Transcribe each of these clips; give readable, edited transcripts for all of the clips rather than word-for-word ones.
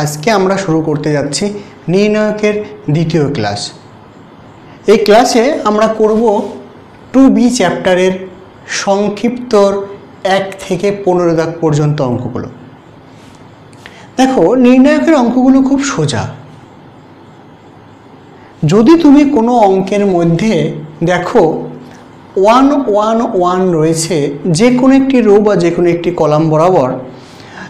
আজকে আমরা শুরু করতে যাচ্ছি নির্ণায়কের দ্বিতীয় ক্লাস। এই ক্লাসে আমরা করব 2B চ্যাপ্টারের সংক্ষিপ্তর 1 থেকে 15 দাগ পর্যন্ত অঙ্কগুলো। দেখো, নির্ণায়কের অঙ্কগুলো খুব সোজা। যদি তুমি কোনো অঙ্কের মধ্যে দেখো 1 1 1 রয়েছে যে কোনো একটি রো বা যে কোনো একটি কলাম বরাবর,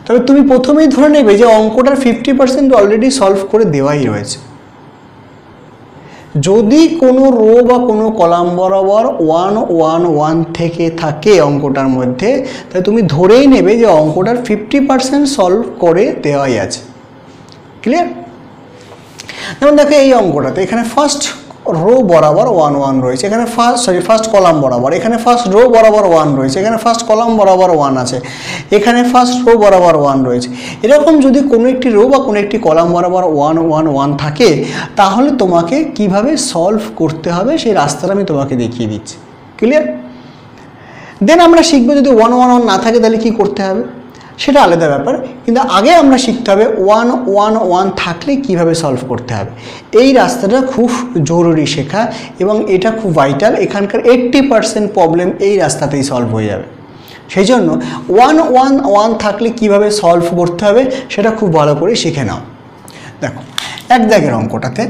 তবে তুমি প্রথমেই ধরে নেবে যে অঙ্কটার 50% অলরেডি সলভ করে দেওয়াই রয়েছে। যদি কোনো রো বা কোনো কলাম বরাবর 1 1 1 থেকে থাকে অঙ্কটার মধ্যে, তাহলে তুমি ধরেই নেবে যে অঙ্কটার 50% সলভ করে দেওয়াই আছে। ক্লিয়ার? যেমন দেখো, এই অঙ্কটাতে এখানে ফার্স্ট রো বরাবর 1 1 রয়েছে, এখানে ফার্স্ট কলাম বরাবর, এখানে ফার্স্ট রো বরাবর 1 রয়েছে, এখানে ফার্স্ট কলাম বরাবর 1 আছে, এখানে ফার্স্ট রো বরাবর 1 রয়েছে। এরকম যদি কোনো একটি রো বা কোনো একটি কলাম বরাবর 1 1 1 থাকে, তাহলে তোমাকে কিভাবে সলভ করতে হবে সেই রাস্তাটা আমি তোমাকে দেখিয়ে দিচ্ছি। ক্লিয়ার? দেন আমরা শিখবো যদি 1 1 1 না থাকে তাহলে কি করতে হবে, সেটা আলাদা ব্যাপার। কিন্তু আগে আমরা শিখতে হবে 1 1 1 থাকলে কিভাবে সলভ করতে হবে। এই রাস্তাটা খুব জরুরি শেখা এবং এটা খুব ভাইটাল। এখানকার 80% প্রবলেম এই রাস্তাতেই সলভ হয়ে যাবে। সেই জন্য 1 1 1 থাকলে কিভাবে সলভ করতে হবে সেটা খুব ভালো করে শিখে নাও। দেখো, এক দাগের অঙ্কটাতে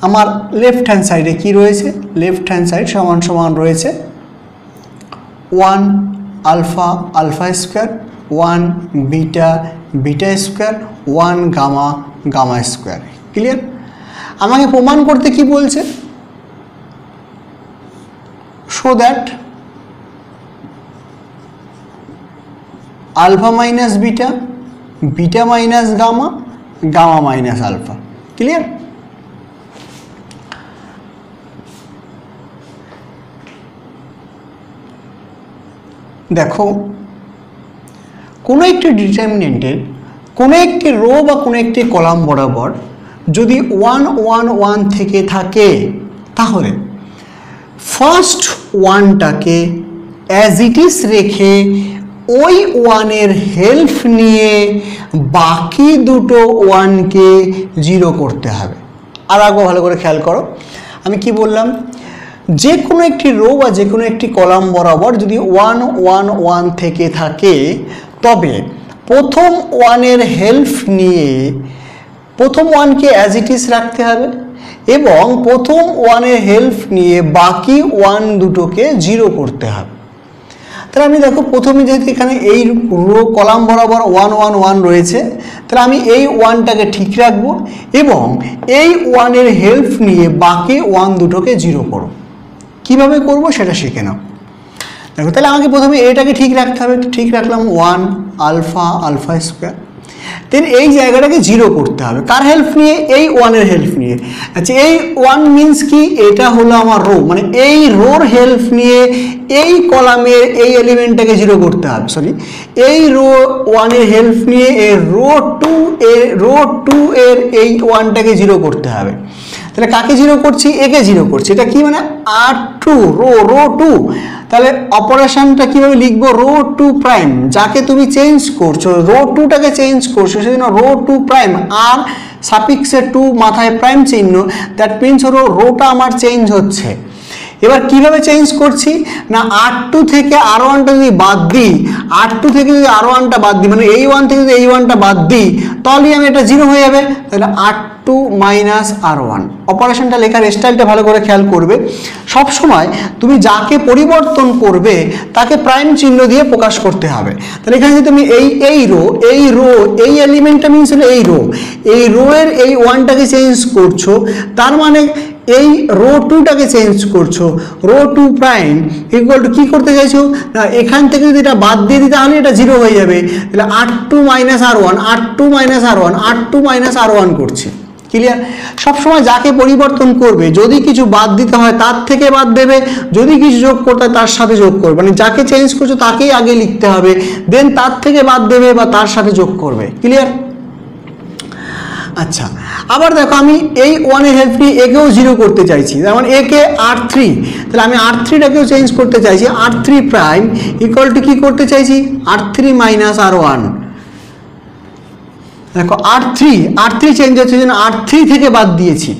আমার লেফট হ্যান্ড সাইডে কি রয়েছে, লেফট হ্যান্ড সাইড সমান সমান রয়েছে 1 alpha alpha square, 1 beta beta square, 1 gamma gamma square. Clear? আমাকে প্রমাণ করতে কি বলছে, show that alpha minus beta, beta minus gamma, gamma minus alpha. Clear? দেখো, কোনো একটি ডিটারমিনেন্টের কোনো একটি রো বা কোনো একটি কলাম বরাবর যদি 1 1 1 থেকে থাকে, তাহলে ফার্স্ট ওয়ানটাকে অ্যাজ ইট ইজ রেখে ওই ওয়ানের হেল্প নিয়ে বাকি দুটো ওয়ানকে 0 করতে হবে। আর একবার ভালো করে খেয়াল করো, আমি কি বললাম, যে কোনো একটি রো বা যে কোনো একটি কলাম বরাবর যদি 1 1 1 থেকে থাকে, তবে প্রথম ওয়ানের হেল্প নিয়ে প্রথম ওয়ানকে অ্যাজ ইট ইজ রাখতে হবে এবং প্রথম ওয়ানের হেল্প নিয়ে বাকি ওয়ান দুটোকে 0 করতে হবে। তাহলে আমি দেখো, প্রথমে যেহেতু এখানে এই রো কলাম বরাবর 1 1 1 রয়েছে, তাহলে আমি এই ওয়ানটাকে ঠিক রাখবো এবং এই ওয়ানের হেল্প নিয়ে বাকি ওয়ান দুটোকে 0 করব। কীভাবে করব সেটা শিখে নাও। দেখো, তাহলে আমাকে প্রথমে এটাকে ঠিক রাখতে হবে। ঠিক রাখলাম 1 আলফা আলফা স্কোয়ার। দেন এই জায়গাটাকে 0 করতে হবে, কার হেল্প নিয়ে, এই ওয়ানের হেল্প নিয়ে। আচ্ছা, এই ওয়ান মিনস কি, এটা হলো আমার রো, মানে এই রোর হেল্প নিয়ে এই কলামের এই এলিমেন্টটাকে 0 করতে হবে। সরি, এই রো ওয়ানের হেল্প নিয়ে এই রো 2 এর এই ওয়ানটাকে 0 করতে হবে। তাহলে কাকে 0 করছি, একে 0 করছি। এটা কি মানে R2 রো 2। তাহলে অপারেশনটা কিভাবে লিখবো, রো 2 প্রাইম, যাকে তুমি চেঞ্জ করছো, রো 2টাকে চেঞ্জ করছো, সেজন্য রো 2 প্রাইম, আর সাফিক্সে 2 মাথায় প্রাইম চিহ্ন, দ্যাট মিনস হলো রোটা আমার চেঞ্জ হচ্ছে। এবার কিভাবে চেঞ্জ করছি না, R2 থেকে R1টা যদি বাদ দিই, R2 থেকে যদি R1টা বাদ দিই, মানে এই ওয়ান থেকে যদি এই ওয়ানটা বাদ দিই, তাহলেই আমি এটা 0 হয়ে যাবে। তাহলে R2 মাইনাস R1। অপারেশনটা লেখার স্টাইলটা ভালো করে খেয়াল করবে। সবসময় তুমি যাকে পরিবর্তন করবে তাকে প্রাইম চিহ্ন দিয়ে প্রকাশ করতে হবে। তাহলে এখানে যদি তুমি এই রো এই এলিমেন্টটা মিনস হলো এই রো এর এই ওয়ানটাকে চেঞ্জ করছো, তার মানে এই রো 2টাকে চেঞ্জ করছো, রো 2 প্রাইম ইকুয়াল টু কি করতে চাইছো না, এখান থেকে যদি এটা বাদ দিয়ে দিই তাহলে এটা 0 হয়ে যাবে। তাহলে R2 minus R1, R2 minus R1, R2 minus R1 করছি। ক্লিয়ার? সবসময় যাকে পরিবর্তন করবে, যদি কিছু বাদ দিতে হয় তার থেকে বাদ দেবে, যদি কিছু যোগ করতে হয় তার সাথে যোগ করবে। মানে যাকে চেঞ্জ করছো তাকেই আগে লিখতে হবে, দেন তার থেকে বাদ দেবে বা তার সাথে যোগ করবে। ক্লিয়ার? আচ্ছা, আবার দেখো, আমি এই ওয়ানের হেল্প নিয়ে একেও 0 করতে চাইছি, যেমন একে R3, তাহলে আমি R3টাকেও চেঞ্জ করতে চাইছি, R3 প্রাইম ইকুয়াল টু কি করতে চাইছি, R3 মাইনাস R1। দেখো R3 চেঞ্জ হচ্ছে জন্য R3 থেকে বাদ দিয়েছি,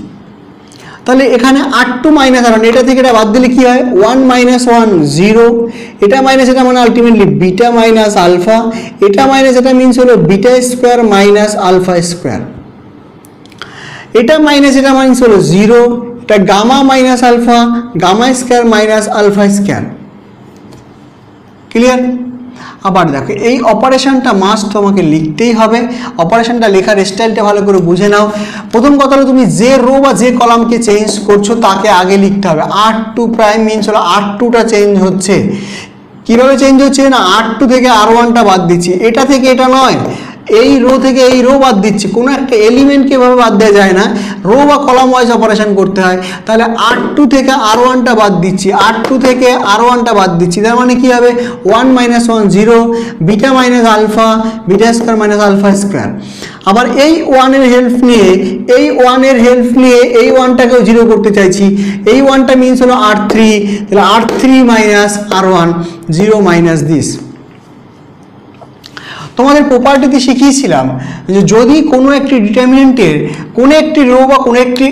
তাহলে এখানে R2 মাইনাস R1, এটা থেকে এটা বাদ দিলে কি হয় 1 মাইনাস 1 0, এটা মাইনাস এটা মানে আলটিমেটলি বিটা মাইনাস আলফা, এটা মাইনাস এটা মিনস হলো beta square minus alpha square, এটা মাইনাস এটা মাইনাস হলো 0, এটা gamma minus alpha, gamma square minus alpha square. Clear? আবার দেখো এই অপারেশনটা মাস্ট তোমাকে লিখতেই হবে, অপারেশনটা লেখার স্টাইলটা ভালো করে বুঝে নাও। প্রথম কথা হলো তুমি যে রো বা যে কলামকে চেঞ্জ করছো তাকে আগে লিখতে হবে। R2 প্রাইম মিনস হলো R2টা চেঞ্জ হচ্ছে, কিভাবে চেঞ্জ হচ্ছে না R2 থেকে R1টা বাদ দিচ্ছি, এটা থেকে এটা নয়, এই রো থেকে এই রো বাদ দিচ্ছি, কোনো একটা এলিমেন্টকে এভাবে বাদ দেওয়া যায় না, রো বা কলাম ওয়াইজ অপারেশন করতে হয়। তাহলে R2 থেকে R1টা বাদ দিচ্ছি, R2 থেকে R1টা বাদ দিচ্ছি, তার মানে কি হবে 1 minus 1 0, beta minus alpha, beta square minus alpha square. আবার এই 1 এর হেল্প নিয়ে এই 1টাকেও 0 করতে চাইছি, এই 1টা মিনস হলো R3, তাহলে R3 minus R1 0 minus this. তোমাদের প্রপার্টিতে শিখিয়েছিলাম যে যদি কোনো একটি ডিটারমিনেন্টের কোনো একটি রো বা কোনো একটি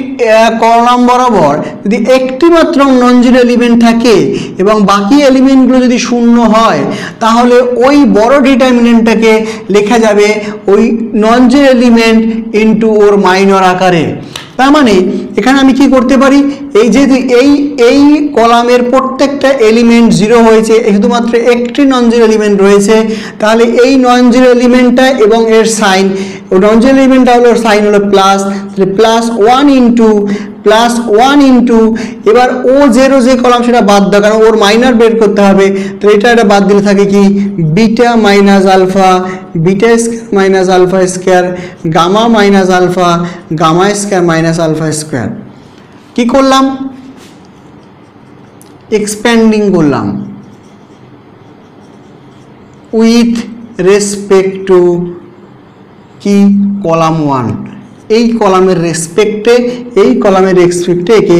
কলাম বরাবর যদি একটি মাত্র নন জিরো এলিমেন্ট থাকে এবং বাকি এলিমেন্টগুলো যদি শূন্য হয়, তাহলে ওই বড় ডিটারমিনেন্টটাকে লেখা যাবে ওই নন জিরো এলিমেন্ট ইনটু ওর মাইনর আকারে। তার মানে এখানে আমি কি করতে পারি, এই যেহেতু এই কলামের প্রত্যেকটা এলিমেন্ট 0 হয়েছে, শুধুমাত্র একটি নন জিরো এলিমেন্ট রয়েছে, তাহলে এই নন জিরো এলিমেন্টটা এবং এর সাইন, নন জিরো এলিমেন্টটা হলো সাইন হলো প্লাস, তাহলে প্লাস 1 ইন্টু এবার ও জিরো যে কলাম সেটা বাদ দাও, কারণ ওর মাইনর বের করতে হবে, তো এটা বাদ দিলে থাকে কি beta minus alpha, beta square minus alpha square, gamma minus alpha, gamma square minus alpha square. কি করলাম, এক্সপ্যান্ডিং করলাম উইথ রেসপেক্ট টু কি কলাম 1, এই কলামের রেসপেক্টে একে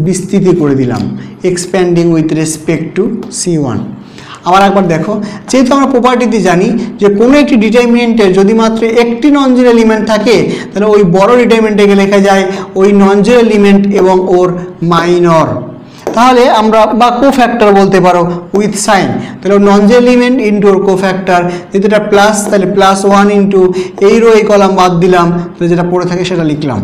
বিস্তৃতি করে দিলাম, expanding with respect to C1। আবার একবার দেখো, যেহেতু আমরা প্রপার্টিতে জানি যে কোনো একটি ডিটারমিনেন্টের যদি মাত্র একটি নন জিরো এলিমেন্ট থাকে, তাহলে ওই বড় ডিটারমিনেন্টকে লেখা যায় ওই নন জিরো এলিমেন্ট এবং ওর মাইনর, তাহলে আমরা বা কোফ্যাক্টর বলতে পারো উইথ সাইন, তাহলে নন জিরো এলিমেন্ট ইন্টু ওর কোফ্যাক্টর, যেহেতু এটা প্লাস তাহলে +1 ইন্টু এই রো এই কলাম বাদ দিলাম, তাহলে যেটা পড়ে থাকে সেটা লিখলাম।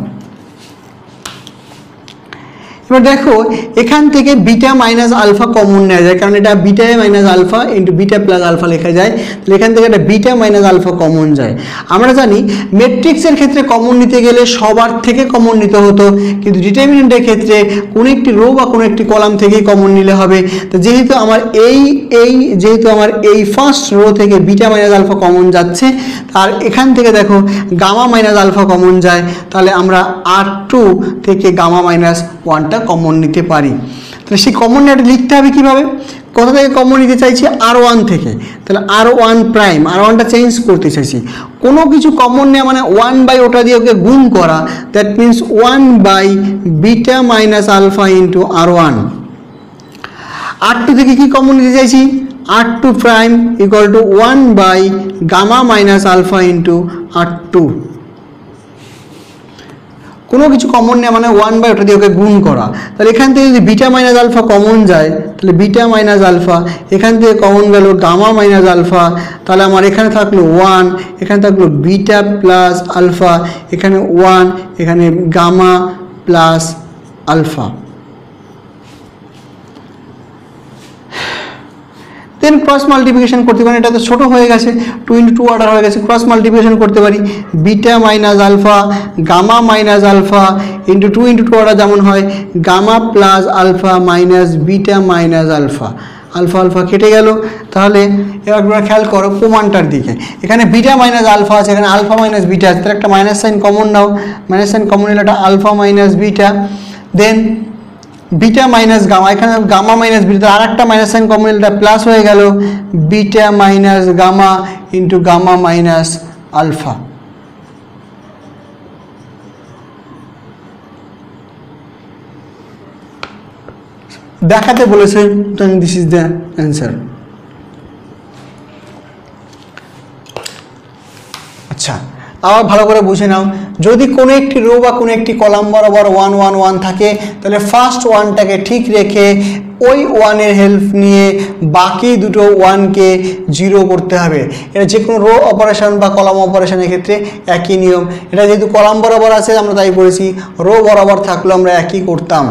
এবার দেখো এখান থেকে বিটা মাইনাস আলফা কমন নেওয়া যায়, কারণ এটা beta minus alpha into beta plus alpha লেখা যায়, তাহলে এখান থেকে একটা বিটা মাইনাস আলফা কমন যায়। আমরা জানি ম্যাট্রিক্সের ক্ষেত্রে কমন নিতে গেলে সবার থেকে কমন নিতে হতো, কিন্তু ডিটারমিনেন্টের ক্ষেত্রে কোনো একটি রো বা কোনো একটি কলাম থেকেই কমন নিলে হবে। তো যেহেতু আমার এই ফার্স্ট রো থেকে বিটা মাইনাস আলফা কমন যাচ্ছে, আর এখান থেকে দেখো গামা মাইনাস আলফা কমন যায়, তাহলে আমরা R2 থেকে গামা মাইনাস 1টা কমন নিতে পারি। তাহলে সেই কমন নেওয়াটা লিখতে হবে কিভাবে, কোথা থেকে কমন নিতে চাইছি R1 থেকে, তাহলে R1 প্রাইম, R1টা চেঞ্জ করতে চাইছি, কোনো কিছু কমন নেওয়া মানে 1 বাই ওটা দিয়ে ওকে গুণ করা, that means 1 by beta minus alpha into R1। R2 থেকে কি কমন নিতে চাইছি, R2 prime equal to 1 by gamma minus alpha into R2। কোনো কিছু কমন নেওয়া মানে 1 বাই ওটা দিয়ে ওকে গুণ করা, তাহলে এখান থেকে যদি বিটা মাইনাস আলফা কমন যায়, তাহলে বিটা মাইনাস আলফা, এখান থেকে কমন গেল গামা মাইনাস আলফা, তাহলে আমার এখানে থাকলো 1, এখানে থাকলো বিটা প্লাস আলফা, এখানে 1, এখানে gamma plus alpha. Then cross multiplication করতে পারি, এটা তো ছোটো হয়ে গেছে, 2 × 2 অর্ডার হয়ে গেছে, ক্রস মাল্টিপ্লিকেশন করতে পারি, beta minus alpha, gamma minus alpha into 2 × 2 order যেমন হয়, gamma plus alpha minus beta minus alpha, alpha alpha কেটে গেল। তাহলে এবার তোমরা খেয়াল করো প্রমাণটার দিকে, এখানে বিটা মাইনাস আলফা আছে, এখানে আলফা মাইনাস বিটা আছে, তার একটা মাইনাস সাইন কমন নাও, মাইনাস সাইন কমন নিলে একটা alpha minus beta, then beta minus gamma, এখানে গামা মাইনাস বিটা, আর একটা মাইনাস সাইন কমন নিলে এটা প্লাস হয়ে গেল, beta minus gamma into gamma minus alpha. দেখাতে বলেছে, দিস ইজ দ্য অ্যান্সার। আচ্ছা, আবার ভালো করে বুঝে নাও, যদি কোনো একটি রো বা কোনো একটি কলাম বরাবর 1 1 1 থাকে তাহলে ফার্স্ট ওয়ানটাকে ঠিক রেখে ওই ওয়ানের হেল্প নিয়ে বাকি দুটো ওয়ানকে জিরো করতে হবে। এটা যে কোনো রো অপারেশন বা কলাম অপারেশনের ক্ষেত্রে একই নিয়ম। এটা যেহেতু কলাম বরাবর আছে আমরা তাই করেছি, রো বরাবর থাকলেও আমরা একই করতাম।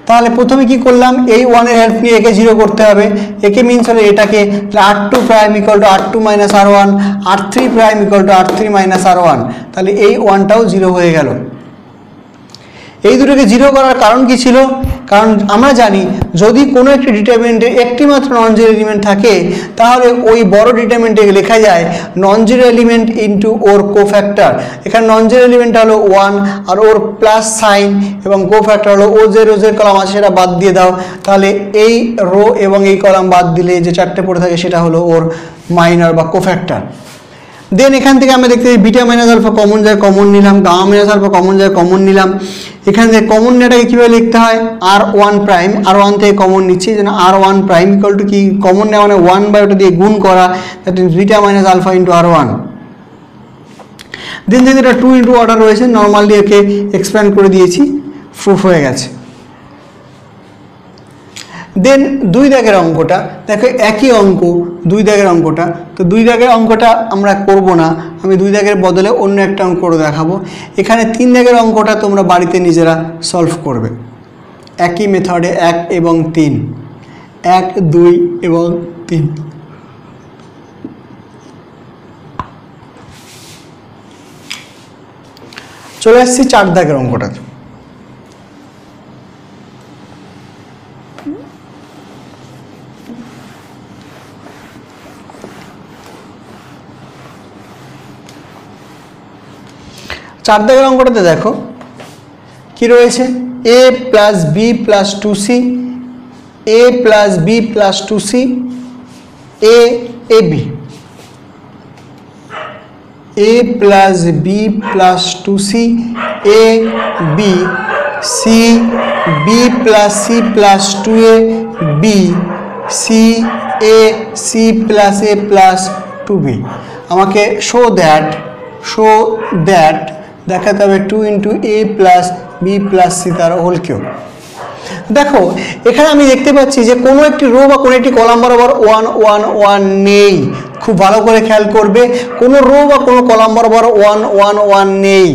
তাহলে প্রথমে কি করলাম, এই ওয়ানের হেল্প নিয়ে একে জিরো করতে হবে। একে মিনস হলে এটাকে r2 prime equal two r2 minus r1, r3 prime equal two r3 minus r1। তাহলে এই ওয়ানটাও জিরো হয়ে গেল। এই দুটোকে জিরো করার কারণ কি ছিল? কারণ আমরা জানি যদি কোনো একটি ডিটারমিনেন্টের একটি মাত্র নন জিরো এলিমেন্ট থাকে তাহলে ওই বড় ডিটারমিনেন্টে লেখা যায় নন জিরো এলিমেন্ট ইন্টু ওর কোফ্যাক্টর। এখানে নন জিরো এলিমেন্টটা হলো 1 আর ওর প্লাস সাইন এবং কোফ্যাক্টর হলো ও যে রোজের কলাম আছে সেটা বাদ দিয়ে দাও। তাহলে এই রো এবং এই কলাম বাদ দিলে যে চারটে পড়ে থাকে সেটা হলো ওর মাইনর বা কোফ্যাক্টর। দেন এখান থেকে আমরা দেখতে পাই বিটা মাইনাস আলফা কমন যায়, কমন নিলাম, গামা মাইনাস আলফা কমন যায়, কমন নিলাম। এখান থেকে কমন নেওয়াটাকে কীভাবে লিখতে হয়, r1 প্রাইম, r1 থেকে কমন নিচ্ছি যেন r1 প্রাইম ইকুয়াল টু কি, কমন নেওয়া মানে 1 বাই ওটা দিয়ে গুণ করা, that is beta minus alpha into r1। Then যেহেতু এটা 2 ইন্টু অর্ডার রয়েছে নর্মালি একে এক্সপ্যান্ড করে দিয়েছি, প্রুফ হয়ে গেছে। দেন 2 দাগের অঙ্কটা দেখো, একই অঙ্ক 2 দাগের অঙ্কটা, তো 2 দাগের অঙ্কটা আমরা করব না, আমি 2 দাগের বদলে অন্য একটা অঙ্ক করে দেখাবো। এখানে 3 দাগের অঙ্কটা তোমরা বাড়িতে নিজেরা সলভ করবে একই মেথডে, 1 এবং 3, 1 2 এবং 3। চলে আসছি 4 দাগের অঙ্কটা। 4 দাগের অঙ্কটাতে দেখো কি রয়েছে, a plus B plus 2c, a plus B plus 2c, a a b, a plus B plus 2c, a b, c b plus c plus 2a, b c a c plus a plus 2b। আমাকে show that দেখাতে হবে 2 into এ plus B plus C তার whole cube. দেখো এখানে আমি দেখতে পাচ্ছি যে কোনো একটি রো বা কোনো একটি কলাম বরাবর 1 1 1 নেই। খুব ভালো করে খেয়াল করবে, কোনো রো বা কোনো কলাম বরাবর 1 1 1 নেই।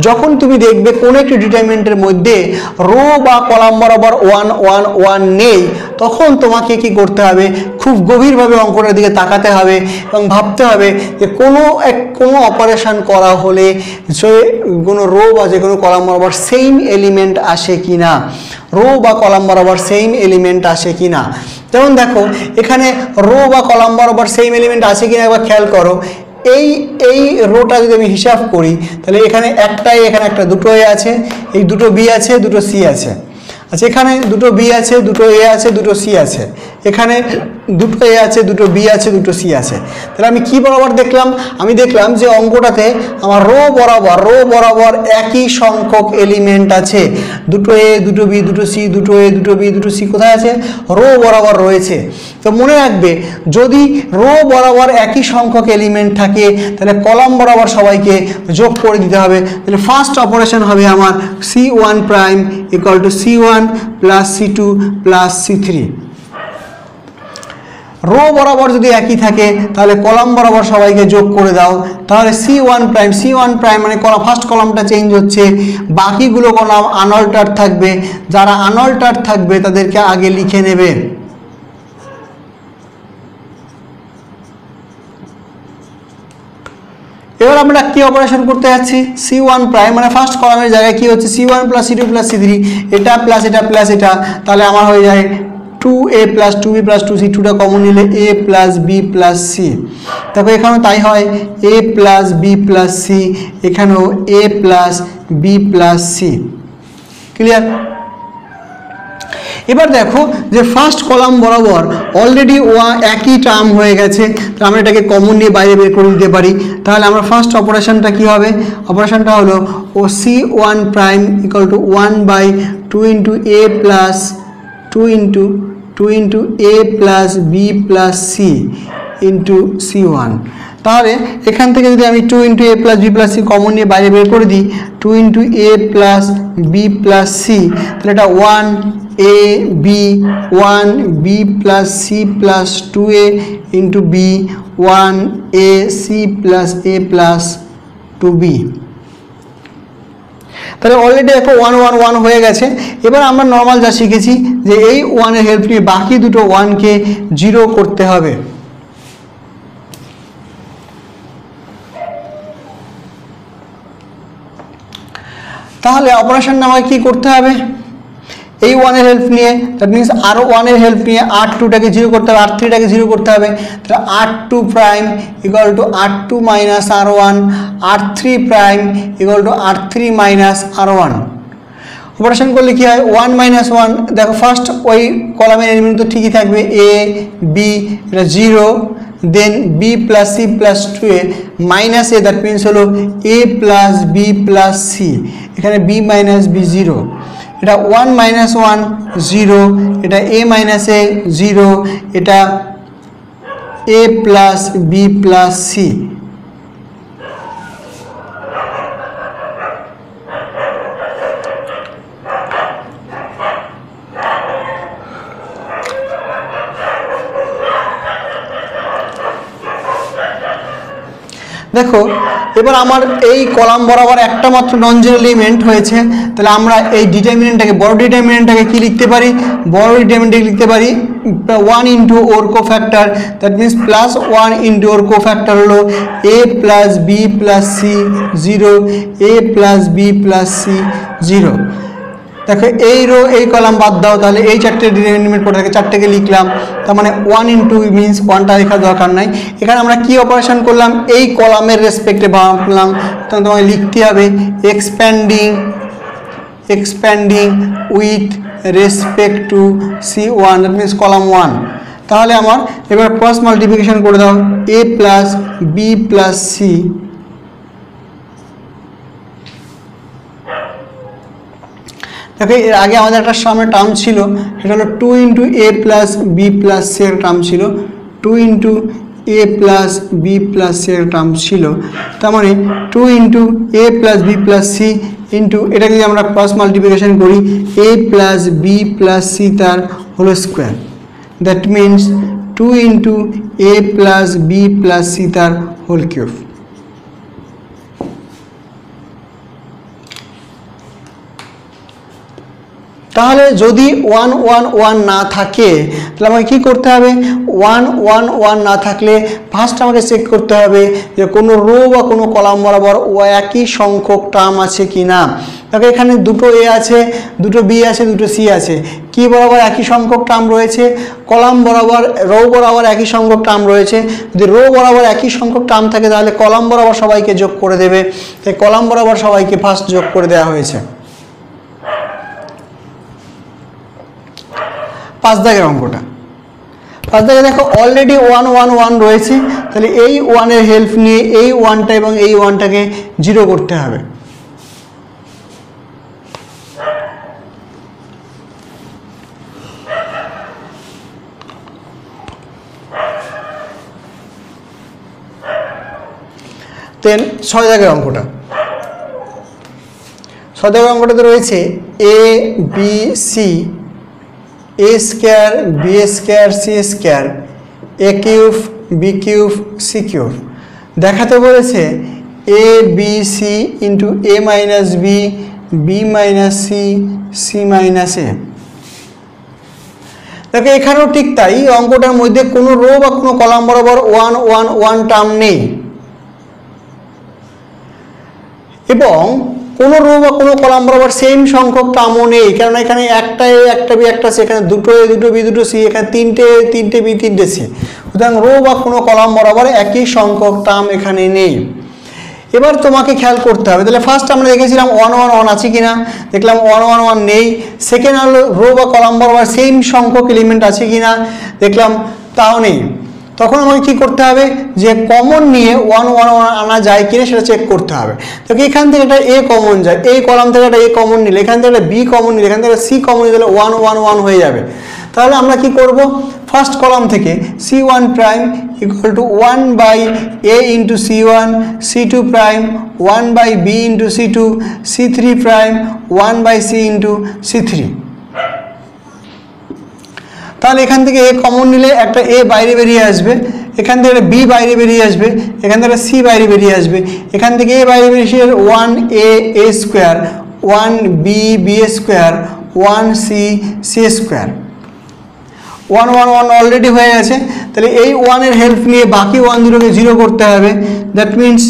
যখন তুমি দেখবে কোনো একটি ডিটারমিনেন্টের মধ্যে রো বা কলাম বরাবর 1 1 1 নেই, তখন তোমাকে কি করতে হবে, খুব গভীরভাবে অঙ্কটার দিকে তাকাতে হবে এবং ভাবতে হবে যে কোনো অপারেশন করা হলে কোনো রো বা যে কোনো কলাম বরাবর সেম এলিমেন্ট আসে কিনা, রো বা কলাম বরাবর সেম এলিমেন্ট আসে কিনা। যেমন দেখো এখানে রো বা কলাম বরাবর সেম এলিমেন্ট আছে কিনা একবার খেয়াল করো। এই রোটা যদি আমি হিসাব করি তাহলে এখানে একটাই, এখানে একটা, দুটো এ আছে, এই দুটো বি আছে, দুটো সি আছে। আচ্ছা এখানে দুটো বি আছে, দুটো এ আছে, দুটো সি আছে, এখানে দুটো এ আছে, দুটো বি আছে, দুটো সি আছে। তাহলে আমি কি বরাবর দেখলাম, আমি দেখলাম যে অঙ্কটাতে আমার রো বরাবর একই সংখ্যক এলিমেন্ট আছে। দুটো এ, দুটো বি, দুটো সি, দুটো এ, দুটো বি, দুটো সি কোথায় আছে, রো বরাবর রয়েছে। তো মনে রাখবে যদি রো বরাবর একই সংখ্যক এলিমেন্ট থাকে তাহলে কলাম বরাবর সবাইকে যোগ করে দিতে হবে। তাহলে ফার্স্ট অপারেশন হবে আমার c1 prime equal to c1 plus c2 plus c3। Row বরাবর যদি একই থাকে তাহলে কলাম বরাবর সবাইকে যোগ করে দাও। তাহলে c1 প্রাইম মানে ফার্স্ট কলামটা চেঞ্জ হচ্ছে, বাকিগুলো কলাম আনঅল্টার্ড থাকবে। যারা আনঅল্টার্ড থাকবে তাদেরকে আগে লিখে নেবে। এবার আমরা কি অপারেশন করতে যাচ্ছি, c1 প্রাইম মানে ফার্স্ট কলামের জায়গায় কি হচ্ছে, c1 plus c2 plus c3, এটা প্লাস এটা প্লাস এটা, তাহলে আমার হয়ে যায় 2a plus 2b plus 2c, 2টা কমন নিলে a plus b plus c। দেখো এখানেও তাই হয়, a plus b plus c, এখানেও a plus b plus c। Clear? এবার দেখো যে ফার্স্ট কলাম বরাবর অলরেডি একই টার্ম হয়ে গেছে, তো আমরা এটাকে কমন নিয়ে বাইরে বের করে দিতে পারি। তাহলে আমরা ফার্স্ট অপারেশনটা কি হবে, অপারেশনটা হলো ও c1 prime equal to 1 by 2 into A plus 2 into A plus B plus C into c1। তাহলে এখান থেকে যদি আমি 2 ইন্টু এ plus B plus C common নিয়ে বাইরে বের করে দিই, 2 ইন্টু এ প্লাস বি প্লাস সি, তাহলে এটা 1 A B, 1 B plus C plus 2a into B, 1 A C plus A plus 2b। তাহলে অলরেডি দেখো 1 1 1 হয়ে গেছে। এবার আমরা নর্মাল যা শিখেছি যে এই 1 এর হেল্প নিয়ে বাকি দুটো 1কে 0 করতে হবে। তাহলে অপারেশন আমাকে কি করতে হবে, এই 1 এর হেল্প নিয়ে, দ্যাট মিনস আরও 1 এর হেল্প নিয়ে r2টাকে 0 করতে হবে, r3টাকে 0 করতে হবে। তাহলে r2 prime equal two r2 minus r1, r3 prime equal two r3 minus r1। Operation করলে কি হয়, 1 মাইনাস 1, দেখো ফার্স্ট ওই কলামের এলিমেন্ট তো ঠিকই থাকবে, a b, এটা 0, then b plus C plus 2a minus a, that means হলো a plus B plus c, এখানে b মাইনাস বি 0, এটা 1 মাইনাস 1 0, এটা a মাইনাস এ 0, এটা a plus B plus c. দেখো এবার আমার এই কলাম বরাবর একটা মাত্র নন জিরো এলিমেন্ট হয়েছে, তাহলে আমরা এই ডিটারমিনেন্টটাকে, বড় ডিটারমিনেন্টটাকে কি লিখতে পারি, বড় ডিটারমিনেন্টটাকে লিখতে পারি 1 ইন্টু ওর cofactor, that means plus 1 into ওর কোফ্যাক্টর হলো a plus B plus c 0, a plus B plus c 0। দেখো এই রো এই কলাম বাদ দাও, তাহলে এই চারটে ডিটারমিনেন্ট পড়ে থাকে, চারটেকে লিখলাম, তার মানে 1 ইন্টু মিনস 1টা লেখার দরকার নাই। এখানে আমরা কি অপারেশন করলাম, এই কলামের রেসপেক্টে ভাবলাম, তাহলে তোমাকে লিখতে হবে expanding with respect to C1, that means column 1। তাহলে আমার এবার ক্রস মাল্টিপ্লিকেশন করে দাও, a plus B plus c, দেখো এর আগে আমাদের একটা সামনে টার্ম ছিল, সেটা হলো 2 ইন্টু এ প্লাস বি প্লাস সি এর টার্ম ছিল, 2 ইন্টু এ প্লাস বি প্লাস সি এর টার্ম ছিল। তার মানে 2 ইন্টু এ plus B plus C into এটাকে যদি আমরা ক্রস মাল্টিপ্লিকেশন করি, A plus B plus C তার whole square, that means 2 into A plus B plus C তার হোল কিউব। তাহলে যদি 1 1 1 না থাকে, তাহলে আমাকে কী করতে হবে, 1 1 1 না থাকলে ফার্স্ট আমাকে চেক করতে হবে যে কোনো রো বা কোনো কলাম বরাবর একই সংখ্যক টার্ম আছে কি না। দেখো এখানে দুটো এ আছে, দুটো বি আছে, দুটো সি আছে, কি বরাবর একই সংখ্যক টার্ম রয়েছে, কলাম বরাবর, রো বরাবর একই সংখ্যক টার্ম রয়েছে। যদি রো বরাবর একই সংখ্যক টার্ম থাকে তাহলে কলাম বরাবর সবাইকে যোগ করে দেবে, তাই কলাম বরাবর সবাইকে ফার্স্ট যোগ করে দেওয়া হয়েছে। 5 দাগের অঙ্কটা, 5 দাগে দেখো অলরেডি 1 1 1 রয়েছে, তাহলে এই 1 এর হেল্প নিয়ে এই 1টা এবং এই 1টাকে 0 করতে হবে। দেন 6 দাগের অঙ্কটা, 6 দাগের অঙ্কটাতে রয়েছে A B C, a square B square C square, A cube B cube C cube. দেখাতে বলেছে A B C into A minus B, B minus C, C minus A. দেখো এখানেও ঠিক তাই, অঙ্কটার মধ্যে কোনো রো বা কোনো কলাম বরাবর 1 1 1 টার্ম নেই, এবং কোনো রো বা কোনো কলাম বরাবর সেম সংখ্যক টার্মও নেই, কারণ এখানে একটা এ একটা বি একটা সি, এখানে দুটো এ দুটো বি দুটো সি, এখানে তিনটে বি তিনটে সি, সুতরাং রো বা কোনো কলাম বরাবর একই সংখ্যক টার্ম এখানে নেই। এবার তোমাকে খেয়াল করতে হবে, তাহলে ফার্স্ট আমরা দেখেছিলাম 1 1 1 আছে কিনা, দেখলাম 1 1 1 নেই। সেকেন্ড হলো রো বা কলাম বরাবর সেম সংখ্যক এলিমেন্ট আছে কিনা, দেখলাম তাও নেই। তখন আমাকে কি করতে হবে, যে কমন নিয়ে 1 1 1 আনা যায় কিনা সেটা চেক করতে হবে। তো এখান থেকে একটা এ কমন যায়, এই কলাম থেকে একটা এ কমন নিলে, এখান থেকে একটা বি কমন নিলে, এখান থেকে একটা সি কমন নিলে 1 1 1 হয়ে যাবে। তাহলে আমরা কি করব, ফার্স্ট কলাম থেকে c1 prime equal to 1 by a into c1, c2 prime 1 by b into c2, c3 prime 1 by c into c3। তাহলে এখান থেকে এ কমন নিলে একটা এ বাইরে বেরিয়ে আসবে, এখান থেকে একটা বি বাইরে বেরিয়ে আসবে, এখান থেকে একটা সি বাইরে বেরিয়ে আসবে, এখান থেকে এ বাইরে বেরিয়ে 1 a a square, 1 b b square, 1 c c square. 1 1 1 already হয়ে গেছে। তাহলে এই 1 এর হেল্প নিয়ে বাকি 1 দুটোকে 0 করতে হবে। দ্যাট মিনস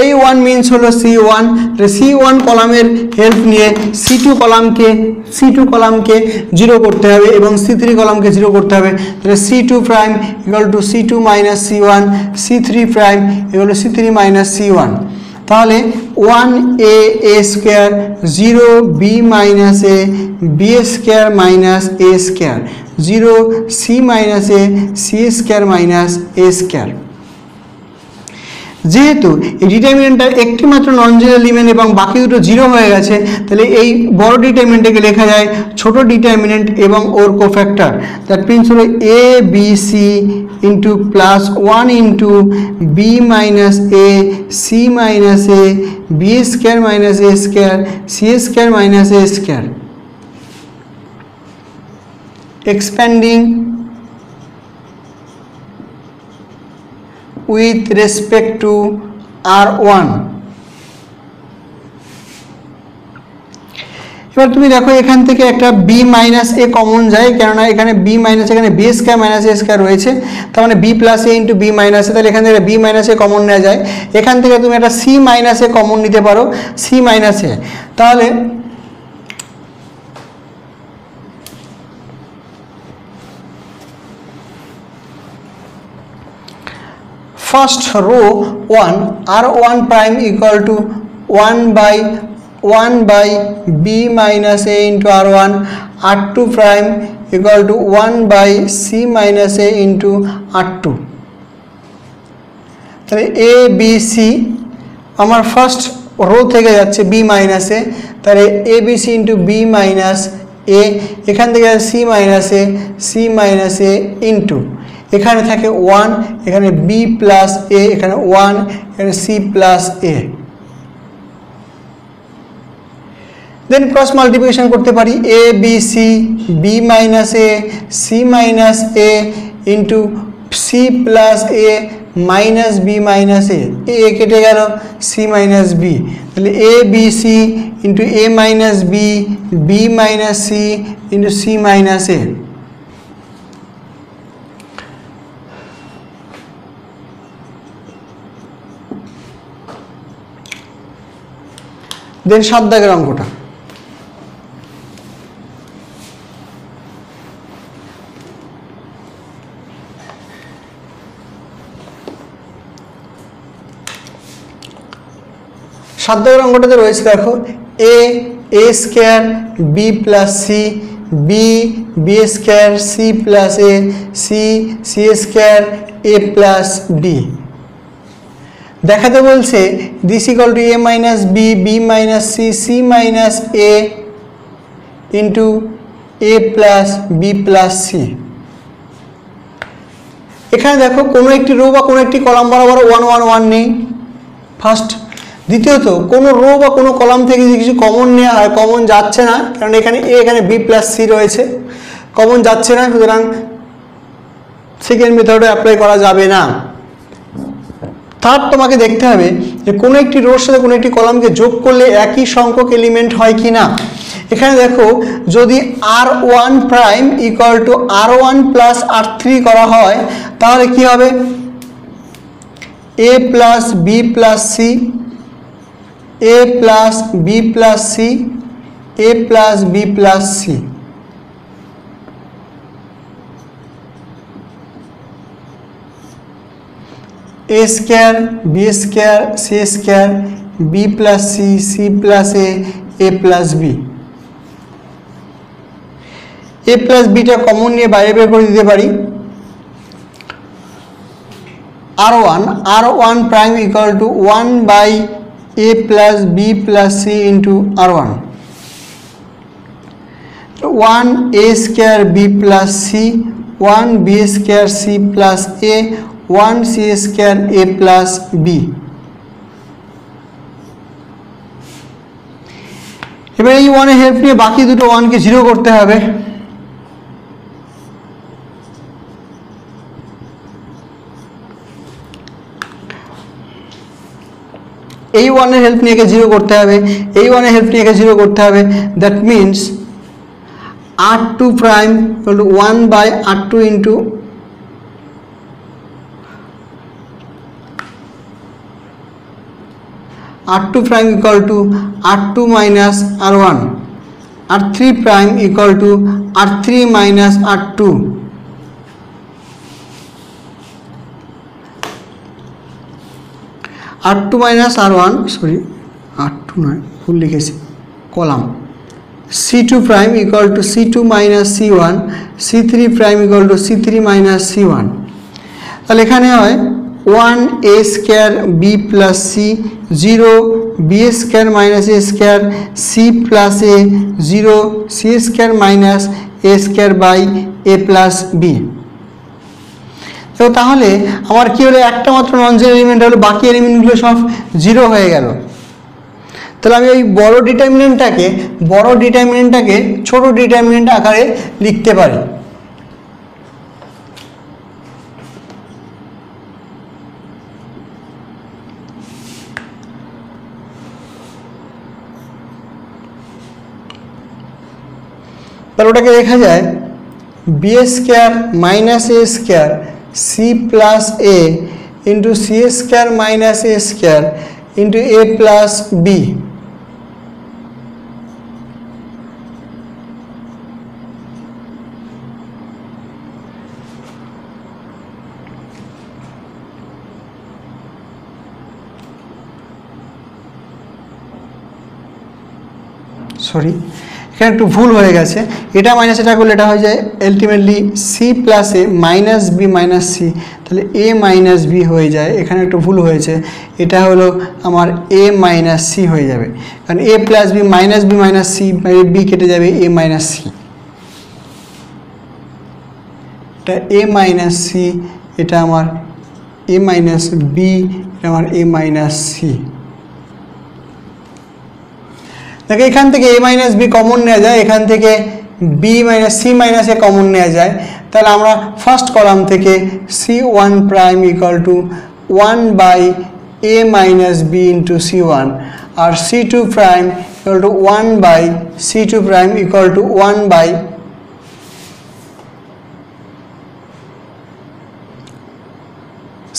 এই 1 মিনস হলো c1, c1 কলামের হেল্প নিয়ে c2 কলামকে 0 করতে হবে এবং c3 কলামকে 0 করতে হবে। তাহলে c2 prime equal two c2 minus c1, c3 prime equal two c3 minus c1। তাহলে 1 a a square, 0 b minus a b square minus a square, 0 c minus a c square minus a square. যেহেতু এই ডিটারমিনেন্টটার একটি মাত্র non zero element এবং বাকি দুটো 0 হয়ে গেছে, তাহলে এই বড় ডিটারমিনেন্টটাকে লেখা যায় ছোট ডিটারমিনেন্ট এবং ওর কোফ্যাক্টর। দ্যাট মিনস হলো a b c into plus 1 into b minus a c minus a b square minus a square c square minus a square. Expanding with respect to R1। এবার তুমি দেখো এখান থেকে একটা b minus a common যায়, কেননা এখানে b minus, এখানে b square minus a square রয়েছে, তার মানে b plus a into b minus A. তাহলে এখান থেকে b মাইনাস এ কমন নেওয়া যায়, এখান থেকে তুমি একটা c মাইনাস এ কমন নিতে পারো, c মাইনাস এ। তাহলে first row 1 r1 prime equal to 1 by b minus a into r1, r2 prime equal to 1 by c minus a into r2। তাহলে a b c আমার first row থেকে যাচ্ছে b minus A, তাহলে a b c into b minus A, এখান থেকে c minus a into এখানে থাকে 1, এখানে b প্লাস a, এখানে 1, এখানে c plus a। Then cross multiplication করতে পারি a b c b minus a c minus a into c plus a minus b minus a, a কেটে গেল, c minus b। তাহলে a b c into a minus b, b minus c into c minus a। Then 7 দাগের অঙ্কটা, অঙ্কটাতে রয়েছে দেখো a square b plus c, b square c plus a, c square a plus b। দেখাতে বলছে this equal to a minus b, b minus c, c minus a into a plus b plus c। এখানে দেখো কোনো একটি rho বা কোনো একটি column বরাবর 1 1 1 নেই ফার্স্ট। দ্বিতীয়ত কোনো রো বা কোনো কলাম থেকে যদি কিছু কমন নেওয়া হয়, কমন যাচ্ছে না, কারণ এখানে a এখানে b প্লাস c রয়েছে, কমন যাচ্ছে না, সুতরাং সেকেন্ড মেথডে অ্যাপ্লাই করা যাবে না। তার তোমাকে দেখতে হবে যে কোনো একটি রোর সাথে কোনো একটি কলামকে যোগ করলে একই সংখ্যক এলিমেন্ট হয় কি না। এখানে দেখো যদি r1 prime equal two r1 plus r3 করা হয় তাহলে কি হবে, a plus b plus c, a plus b plus c, a plus b plus c। a square b square c square b plus c, c plus a, a plus b। A plus beta common নিয়ে বাইরে বের করে দিতে পারি। R1 prime equal to 1 by a plus b plus c into R1, 1 a square b plus c, 1 b square c plus a, 1 c square a plus b। এবার এই 1 এর help নিয়ে বাকি দুটো 1 কে 0 করতে হবে। এই 1 এর হেল্প নিয়ে 0 করতে হবে, এই 1 এর হেল্প নিয়ে 0 করতে হবে। That means R2 prime equal to 1 by R2 into R2 prime equal to R2 minus R1, R3 prime equal to R3 minus R2, R2 minus R1, sorry R2 নয় ভুল লিখেছি column, C2 prime equal to C2 minus C1, C3 prime equal to C3 minus C1। তাহলে এখানে হয় 1 a square b plus c, 0 b square minus a square c plus a, 0 c square minus a square by a plus b। তো তাহলে আমার কি হলো, একটা মাত্র নন জিরো এলিমেন্ট হলো, বাকি এলিমেন্টগুলো সব 0 হয়ে গেল। তাহলে আমি ওই বড় ডিটারমিনেন্টটাকে ছোট ডিটারমিনেন্ট আকারে লিখতে পারি। তাহলে ওটাকে লেখা যায় বি স্কোয়ার মাইনাস এ স্কোয়ার সি প্লাস এ ইন্টু সি স্কোয়ার মাইনাস এ স্কোয়ার ইন্টু এ প্লাস বি। সরি, এখানে একটু ভুল হয়ে গেছে, এটা মাইনাস এটা করলে এটা হয়ে যায় আলটিমেটলি সি প্লাস এ মাইনাস বি মাইনাস সি, তাহলে এ মাইনাস বি হয়ে যায়। এখানে একটু ভুল হয়েছে, এটা হলো আমার এ মাইনাস সি হয়ে যাবে, কারণ A plus B minus C, B কেটে যাবে এ মাইনাস সি, এটা এ মাইনাস সি, এটা আমার এ মাইনাস বি, এটা আমার এ মাইনাস সি। দেখো এখান থেকে এ মাইনাস বি কমন নেওয়া যায়, এখান থেকে b minus c minus a common নেওয়া যায়। তাহলে আমরা ফার্স্ট কলাম থেকে C1 prime equal to 1 by a minus b into C1, আর C2 prime equal to 1 by C2 prime equal to 1 by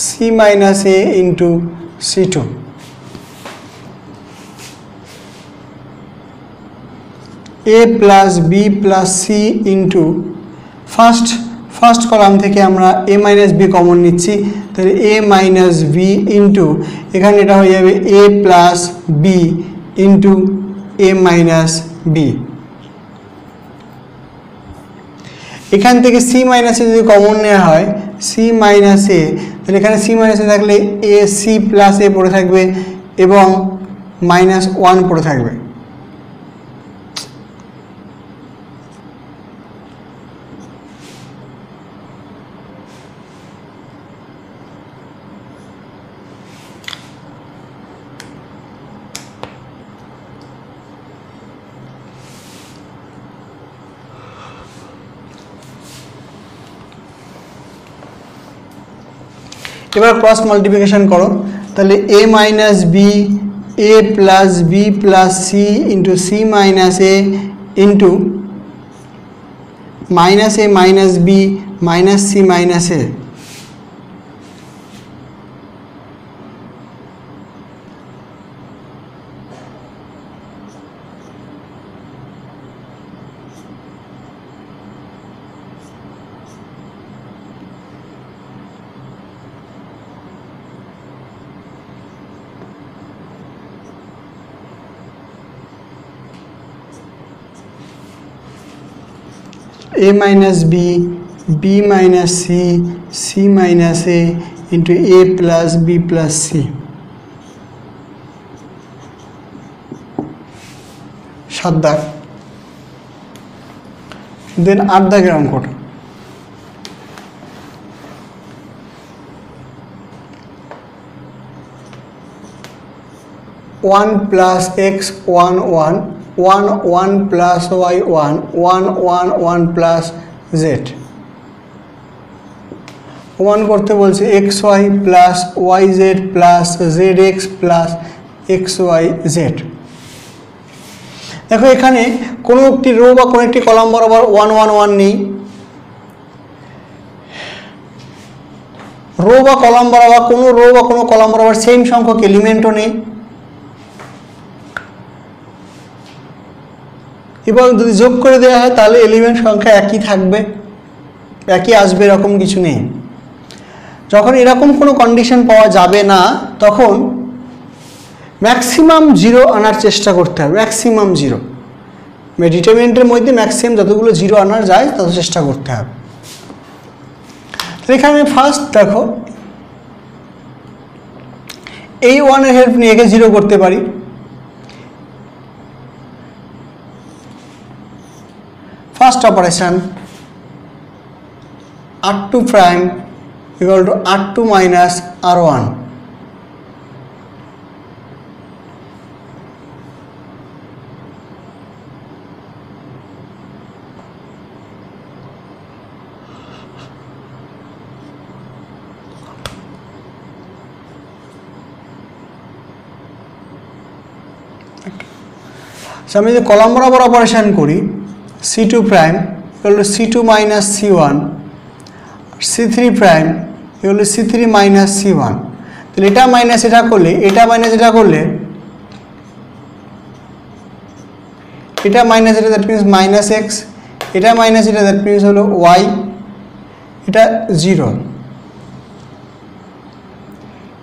C minus a into C2। a plus b plus c into first column থেকে আমরা a minus b common নিচ্ছি, তাহলে a minus b into এখানে এটা হয়ে যাবে a plus b into a minus b। এখান থেকে c minus a যদি কমন নেওয়া হয় c minus a, তাহলে এখানে c minus a থাকলে a c plus a পড়ে থাকবে এবং -1 পড়ে থাকবে। এবার ক্রস মাল্টিপ্লিকেশন করো, তাহলে a minus b a plus B plus C into c minus a into minus a minus b minus c minus a. a minus b, b minus c, c minus a into a plus b plus c। সাত দাগ। দেন 8 দাগের অঙ্কটা, one plus x one one one one plus y one one one one plus z. প্রমাণ করতে বলছে x y plus y Z plus z x plus x Y z. দেখো এখানে কোনো একটি রো বা কোনো একটি কলাম বরাবর 1 1 1 নেই, রো বা কলাম বরাবর কোনো রো বা কোনো কলাম বরাবর সেম সংখ্যক এলিমেন্টও নেই। এবং যদি যোগ করে দেওয়া হয় তাহলে এলিমেন্ট সংখ্যা একই থাকবে, একই আসবে, এরকম কিছু নেই। যখন এরকম কোনো কন্ডিশন পাওয়া যাবে না তখন ম্যাক্সিমাম 0 আনার চেষ্টা করতে হবে, ম্যাক্সিমাম 0, ডিটারমিনেন্টের মধ্যে ম্যাক্সিমাম যতগুলো 0 আনার যায় তত চেষ্টা করতে হবে। তো এখানে ফার্স্ট দেখো এই 1 এর হেল্প নিয়ে একে 0 করতে পারি। First operation r2 prime equal to r2 minus r1। আমি যদি কলাম বরাবর অপারেশন করি c2 prime equal to c2 minus c1, c3 prime equal to c3 minus c1। তাহলে এটা মাইনাস এটা করলে, এটা মাইনাস এটা করলে, এটা মাইনাস এটা, দ্যাট মিনস মাইনাস এক্স, এটা মাইনাস এটা, দ্যাট মিনস হলো ওয়াই, এটা 0,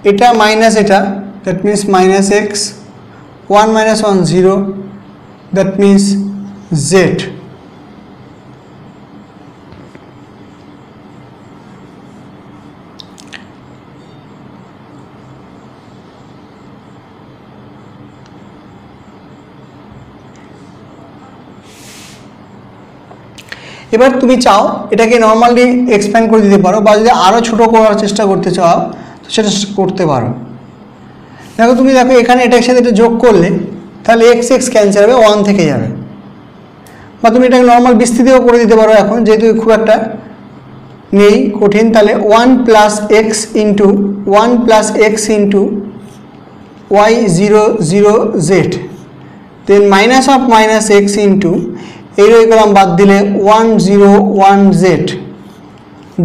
এটা মাইনাস এটা, that means minus x, 1 minus 1 0, that means z। এবার তুমি চাও এটাকে নর্মালি এক্সপ্যান্ড করে দিতে পারো, বা যদি আরও ছোটো করার চেষ্টা করতে চাও তো সেটা করতে পারো। দেখো তুমি দেখো এখানে এটার সাথে এটা যোগ করলে তাহলে এক্স এক্স ক্যান্সেল হবে, 1 থেকে যাবে। বা তুমি এটাকে নর্মাল বিস্তৃতিও করে দিতে পারো, এখন যেহেতু খুব একটা নেই কঠিন। তাহলে 1 plus x into 1 plus x into y 0 0 জেড, then minus of minus x into এই রয়ে গেলাম বাদ দিলে 1 0 1 জেড,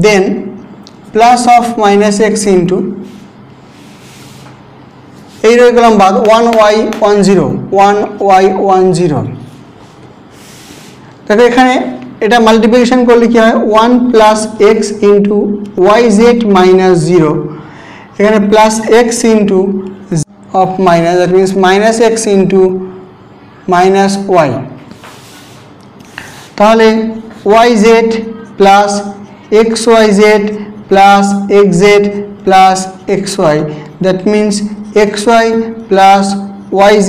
then plus of minus x into এই রয়ে গেলাম বাদ 1 y 1 0 1 y 1 0। দেখো এখানে এটা মাল্টিপ্লিকেশন করলে কি হয় 1 plus x into Y Z minus 0, এখানে plus x into of minus, that means minus x into minus Y. তাহলে Y Z plus x Y Z plus X Z plus x Y, that means xy plus yz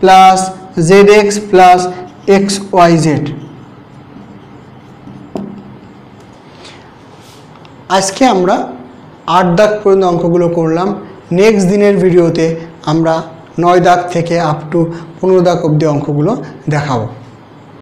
plus zx plus xyz। আজকে আমরা 8 দাগ পর্যন্ত অঙ্কগুলো করলাম। Next দিনের ভিডিওতে আমরা 9 দাগ থেকে আপ টু 15 দাগ অবধি অঙ্কগুলো দেখাবো।